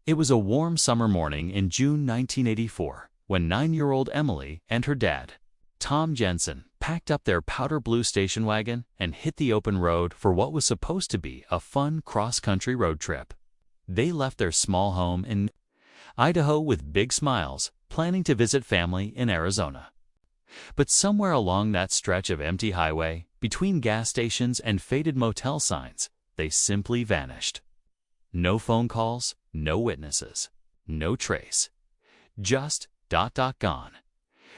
It was a warm summer morning in June 1984 when 9-year-old Emily and her dad, Tom Jensen, packed up their powder blue station wagon and hit the open road for what was supposed to be a fun cross-country road trip. They left their small home in Idaho with big smiles, planning to visit family in Arizona. But somewhere along that stretch of empty highway, between gas stations and faded motel signs, they simply vanished. No phone calls, no witnesses, no trace. Just ... gone.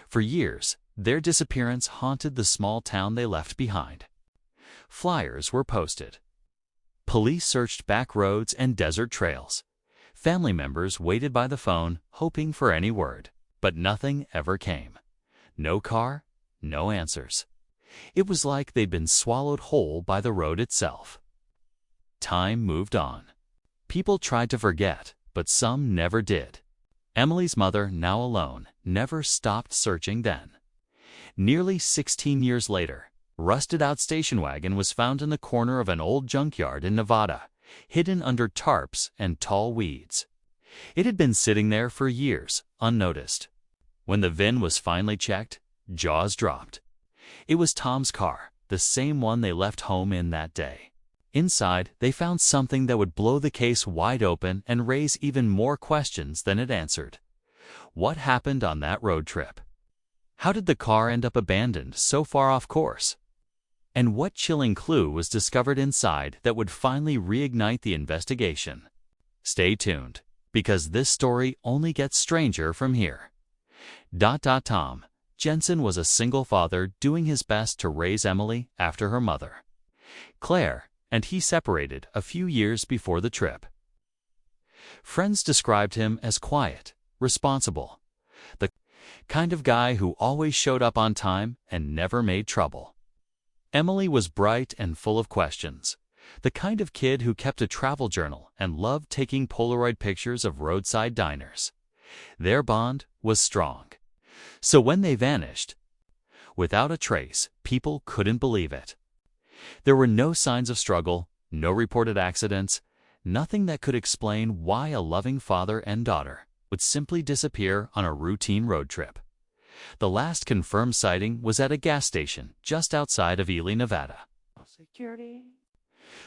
For years, their disappearance haunted the small town they left behind. Flyers were posted. Police searched back roads and desert trails. Family members waited by the phone, hoping for any word, but nothing ever came. No car, no answers. It was like they'd been swallowed whole by the road itself. Time moved on. People tried to forget, but some never did. Emily's mother, now alone, never stopped searching then. Nearly 16 years later, rusted-out station wagon was found in the corner of an old junkyard in Nevada, hidden under tarps and tall weeds. It had been sitting there for years, unnoticed. When the VIN was finally checked, jaws dropped. It was Tom's car, the same one they left home in that day. Inside, they found something that would blow the case wide open and raise even more questions than it answered. What happened on that road trip? How did the car end up abandoned so far off course? And what chilling clue was discovered inside that would finally reignite the investigation? Stay tuned, because this story only gets stranger from here. Tom Jensen was a single father doing his best to raise Emily after her mother, Claire, and he separated a few years before the trip. Friends described him as quiet, responsible, the kind of guy who always showed up on time and never made trouble. Emily was bright and full of questions, the kind of kid who kept a travel journal and loved taking Polaroid pictures of roadside diners. Their bond was strong. So when they vanished, without a trace, people couldn't believe it. There were no signs of struggle, no reported accidents, nothing that could explain why a loving father and daughter would simply disappear on a routine road trip. The last confirmed sighting was at a gas station just outside of Ely, Nevada. Security.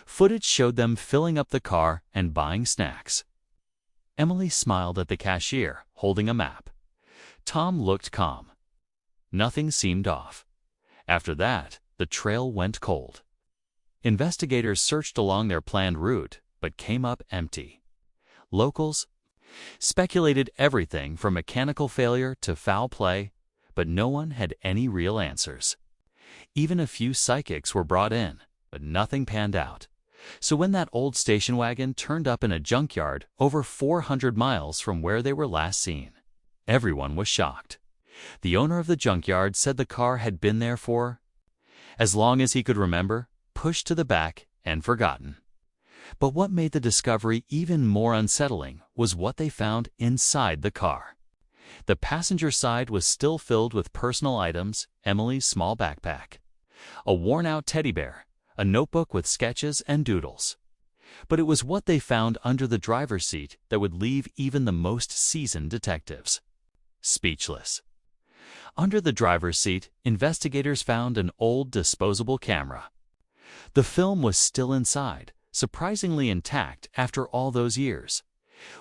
Footage showed them filling up the car and buying snacks. Emily smiled at the cashier, holding a map. Tom looked calm. Nothing seemed off. After that, the trail went cold. Investigators searched along their planned route, but came up empty. Locals speculated everything from mechanical failure to foul play, but no one had any real answers. Even a few psychics were brought in, but nothing panned out. So when that old station wagon turned up in a junkyard over 400 miles from where they were last seen, everyone was shocked. The owner of the junkyard said the car had been there for as long as he could remember, pushed to the back and forgotten. But what made the discovery even more unsettling was what they found inside the car. The passenger side was still filled with personal items, Emily's small backpack, a worn-out teddy bear, a notebook with sketches and doodles. But it was what they found under the driver's seat that would leave even the most seasoned detectives speechless. Under the driver's seat, investigators found an old disposable camera. The film was still inside, surprisingly intact after all those years.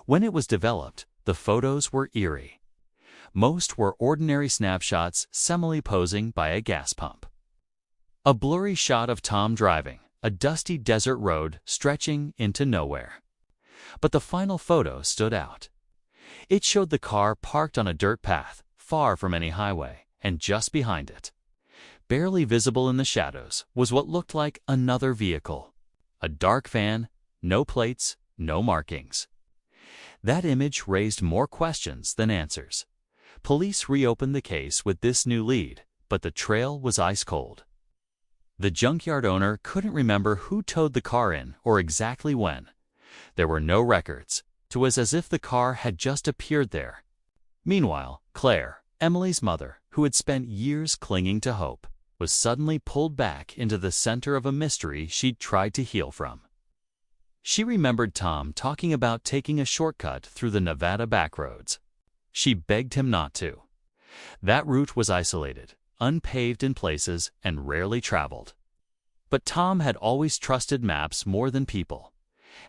When it was developed, the photos were eerie. Most were ordinary snapshots, semi-posing by a gas pump. A blurry shot of Tom driving, a dusty desert road stretching into nowhere. But the final photo stood out. It showed the car parked on a dirt path, far from any highway, and just behind it, barely visible in the shadows, was what looked like another vehicle. A dark van, no plates, no markings. That image raised more questions than answers. Police reopened the case with this new lead, but the trail was ice cold. The junkyard owner couldn't remember who towed the car in or exactly when. There were no records. It was as if the car had just appeared there. Meanwhile, Claire, Emily's mother, who had spent years clinging to hope, was suddenly pulled back into the center of a mystery she'd tried to heal from. She remembered Tom talking about taking a shortcut through the Nevada backroads. She begged him not to. That route was isolated, unpaved in places, and rarely traveled. But Tom had always trusted maps more than people.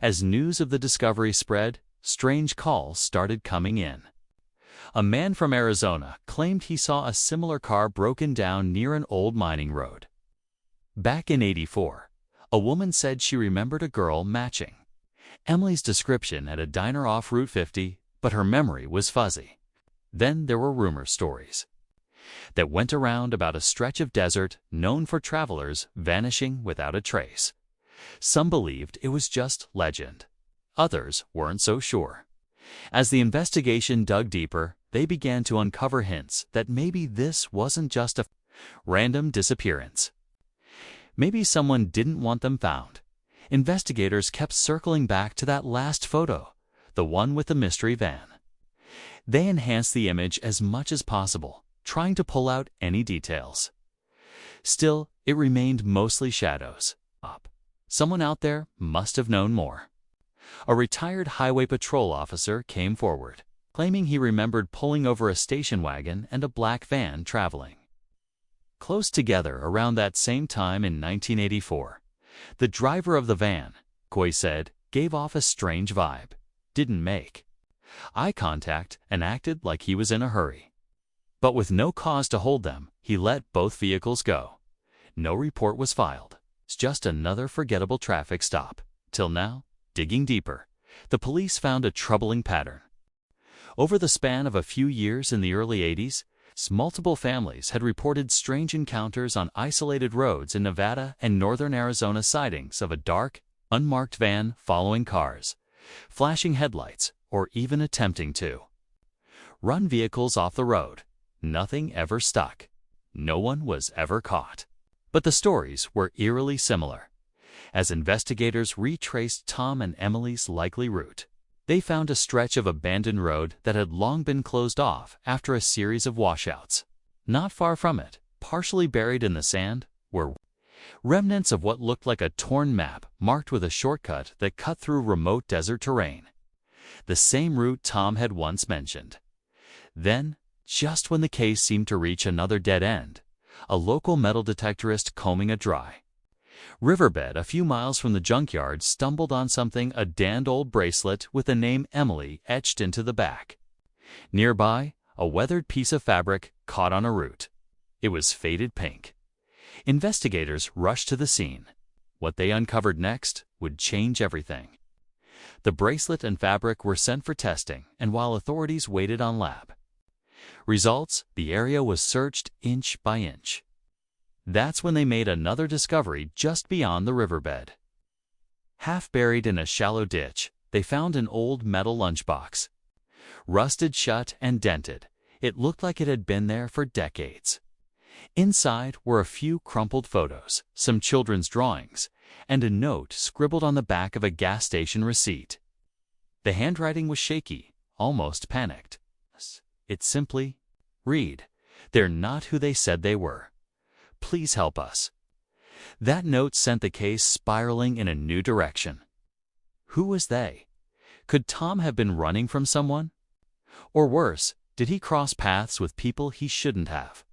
As news of the discovery spread, strange calls started coming in. A man from Arizona claimed he saw a similar car broken down near an old mining road. Back in '84, a woman said she remembered a girl matching Emily's description at a diner off Route 50, but her memory was fuzzy. Then there were rumor stories that went around about a stretch of desert known for travelers vanishing without a trace. Some believed it was just legend. Others weren't so sure. As the investigation dug deeper, they began to uncover hints that maybe this wasn't just a random disappearance. Maybe someone didn't want them found. Investigators kept circling back to that last photo, the one with the mystery van. They enhanced the image as much as possible, trying to pull out any details. Still, it remained mostly shadows. Someone out there must have known more. A retired highway patrol officer came forward, claiming he remembered pulling over a station wagon and a black van traveling close together around that same time in 1984. The driver of the van, Coy said, gave off a strange vibe, didn't make eye contact, and acted like he was in a hurry. But with no cause to hold them, he let both vehicles go. No report was filed. It's just another forgettable traffic stop. Till now, digging deeper, the police found a troubling pattern. Over the span of a few years in the early '80s, multiple families had reported strange encounters on isolated roads in Nevada and northern Arizona, sightings of a dark, unmarked van following cars, flashing headlights, or even attempting to run vehicles off the road. Nothing ever stuck. No one was ever caught. But the stories were eerily similar. As investigators retraced Tom and Emily's likely route, they found a stretch of abandoned road that had long been closed off after a series of washouts. Not far from it, partially buried in the sand, were remnants of what looked like a torn map marked with a shortcut that cut through remote desert terrain. The same route Tom had once mentioned. Then, just when the case seemed to reach another dead end, a local metal detectorist combing a dry riverbed a few miles from the junkyard stumbled on something, a damned old bracelet with the name Emily etched into the back. Nearby, a weathered piece of fabric caught on a root. It was faded pink. Investigators rushed to the scene. What they uncovered next would change everything. The bracelet and fabric were sent for testing, and while authorities waited on lab results, the area was searched inch by inch. That's when they made another discovery just beyond the riverbed. Half buried in a shallow ditch, they found an old metal lunchbox. Rusted shut and dented, it looked like it had been there for decades. Inside were a few crumpled photos, some children's drawings, and a note scribbled on the back of a gas station receipt. The handwriting was shaky, almost panicked. It simply read, "They're not who they said they were. Please help us." That note sent the case spiraling in a new direction. Who was they? Could Tom have been running from someone? Or worse, did he cross paths with people he shouldn't have?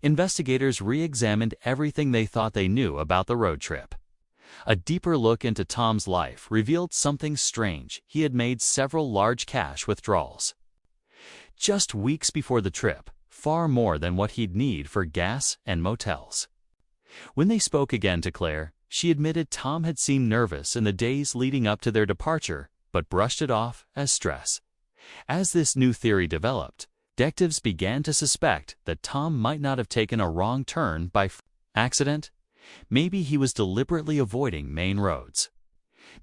Investigators re-examined everything they thought they knew about the road trip. A deeper look into Tom's life revealed something strange. He had made several large cash withdrawals just weeks before the trip, far more than what he'd need for gas and motels. When they spoke again to Claire, she admitted Tom had seemed nervous in the days leading up to their departure, but brushed it off as stress. As this new theory developed, detectives began to suspect that Tom might not have taken a wrong turn by accident. Maybe he was deliberately avoiding main roads.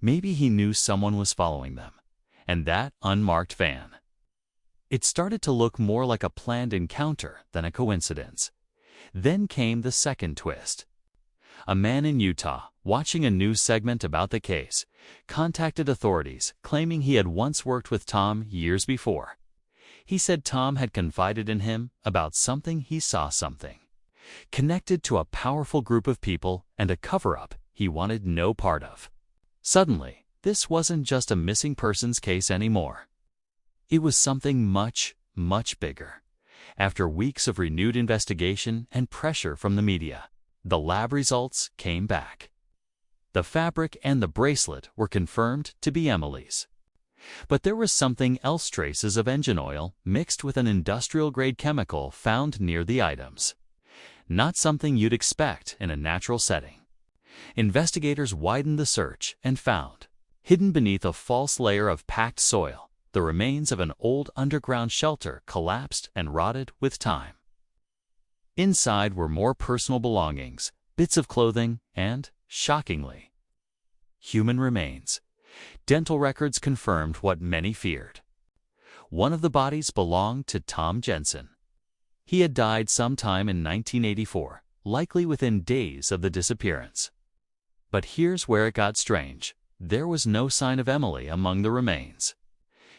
Maybe he knew someone was following them, and that unmarked van. It started to look more like a planned encounter than a coincidence. Then came the second twist. A man in Utah, watching a news segment about the case, contacted authorities, claiming he had once worked with Tom years before. He said Tom had confided in him about something connected to a powerful group of people and a cover-up he wanted no part of. Suddenly, this wasn't just a missing persons case anymore. It was something much, much bigger. After weeks of renewed investigation and pressure from the media, the lab results came back. The fabric and the bracelet were confirmed to be Emily's. But there was something else: traces of engine oil mixed with an industrial-grade chemical found near the items. Not something you'd expect in a natural setting. Investigators widened the search and found, hidden beneath a false layer of packed soil, the remains of an old underground shelter collapsed and rotted with time. Inside were more personal belongings, bits of clothing, and, shockingly, human remains. Dental records confirmed what many feared. One of the bodies belonged to Tom Jensen. He had died sometime in 1984, likely within days of the disappearance. But here's where it got strange. There was no sign of Emily among the remains.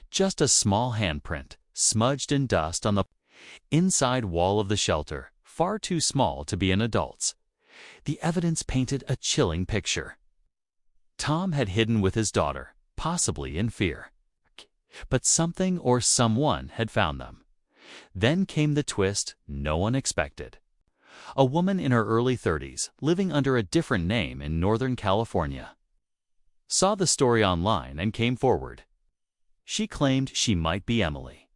Just a small handprint, smudged in dust on the inside wall of the shelter, far too small to be an adult's. The evidence painted a chilling picture. Tom had hidden with his daughter, possibly in fear. But something or someone had found them. Then came the twist no one expected. A woman in her early 30s, living under a different name in Northern California, saw the story online and came forward. She claimed she might be Emily.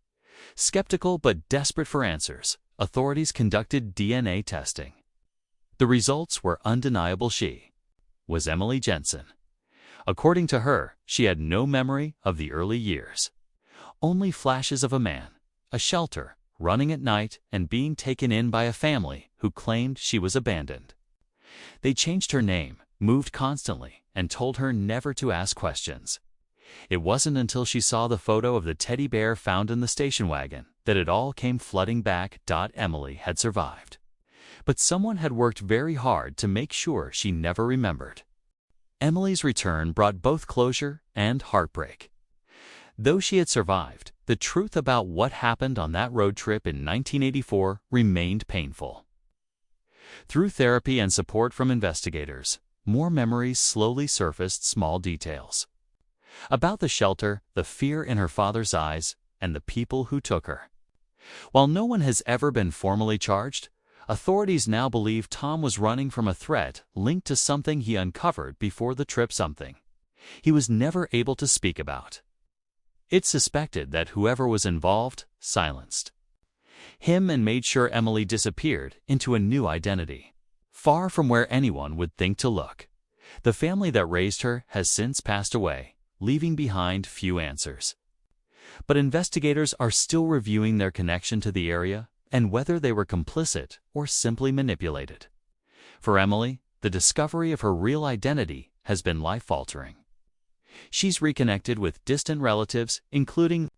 Skeptical but desperate for answers, authorities conducted DNA testing. The results were undeniable. She was Emily Jensen. According to her, she had no memory of the early years. Only flashes of a man, a shelter, running at night, and being taken in by a family who claimed she was abandoned. They changed her name, moved constantly, and told her never to ask questions. It wasn't until she saw the photo of the teddy bear found in the station wagon that it all came flooding back. Emily had survived. But someone had worked very hard to make sure she never remembered. Emily's return brought both closure and heartbreak. Though she had survived, the truth about what happened on that road trip in 1984 remained painful. Through therapy and support from investigators, more memories slowly surfaced. Small details about the shelter, the fear in her father's eyes, and the people who took her. While no one has ever been formally charged, authorities now believe Tom was running from a threat linked to something he uncovered before the trip, something he was never able to speak about. It's suspected that whoever was involved silenced him and made sure Emily disappeared into a new identity, far from where anyone would think to look. The family that raised her has since passed away, leaving behind few answers. But investigators are still reviewing their connection to the area and whether they were complicit or simply manipulated. For Emily, the discovery of her real identity has been life-altering. She's reconnected with distant relatives, including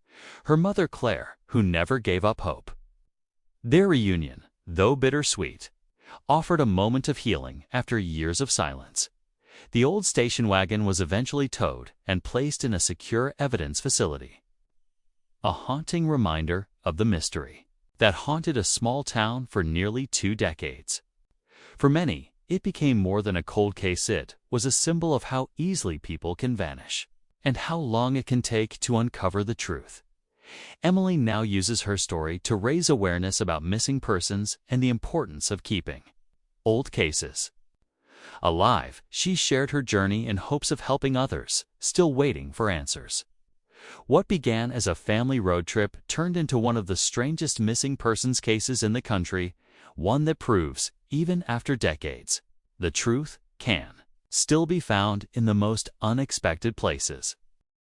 her mother Claire, who never gave up hope. Their reunion, though bittersweet, offered a moment of healing after years of silence. The old station wagon was eventually towed and placed in a secure evidence facility. A haunting reminder of the mystery that haunted a small town for nearly 2 decades. For many, it became more than a cold case. It was a symbol of how easily people can vanish and how long it can take to uncover the truth. Emily now uses her story to raise awareness about missing persons and the importance of keeping old cases alive. She shared her journey in hopes of helping others, still waiting for answers. What began as a family road trip turned into one of the strangest missing persons cases in the country, one that proves, even after decades, the truth can still be found in the most unexpected places.